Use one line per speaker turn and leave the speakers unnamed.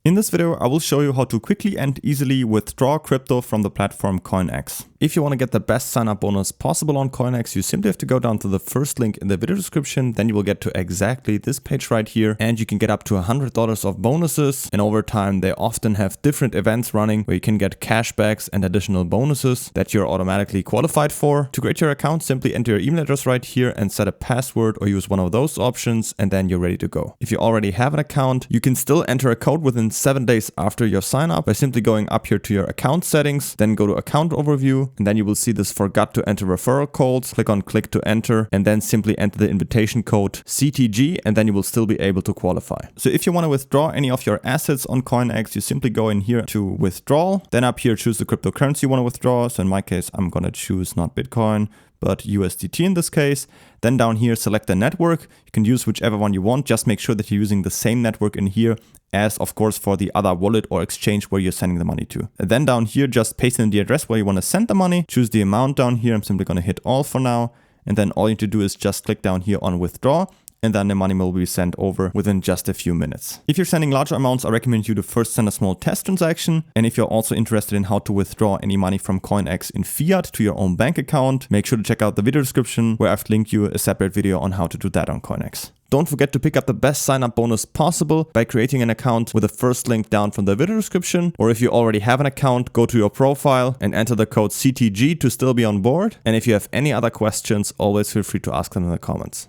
In this video, I will show you how to quickly and easily withdraw crypto from the platform CoinEx. If you want to get the best sign-up bonus possible on CoinEx, you simply have to go down to the first link in the video description. Then you will get to exactly this page right here, and you can get up to $100 of bonuses. And over time, they often have different events running where you can get cashbacks and additional bonuses that you're automatically qualified for. To create your account, simply enter your email address right here and set a password or use one of those options, and then you're ready to go. If you already have an account, you can still enter a code within 7 days after your sign up by simply going up here to your account settings, then go to account overview, and then you will see this forgot to enter referral codes. Click on click to enter, and then simply enter the invitation code CTG, and then you will still be able to qualify. So if you want to withdraw any of your assets on CoinEx, you simply go in here to withdrawal, then up here choose the cryptocurrency you want to withdraw. So in my case, I'm going to choose not Bitcoin, but USDT in this case. Then down here, select the network. You can use whichever one you want. Just make sure that you're using the same network in here as, of course, for the other wallet or exchange where you're sending the money to. And then down here, just paste in the address where you want to send the money. Choose the amount down here. I'm simply going to hit all for now. And then all you need to do is just click down here on withdraw, and then the money will be sent over within just a few minutes. If you're sending larger amounts, I recommend you to first send a small test transaction. And if you're also interested in how to withdraw any money from CoinEx in fiat to your own bank account, make sure to check out the video description where I've linked you a separate video on how to do that on CoinEx. Don't forget to pick up the best sign-up bonus possible by creating an account with the first link down from the video description. Or if you already have an account, go to your profile and enter the code CTG to still be on board. And if you have any other questions, always feel free to ask them in the comments.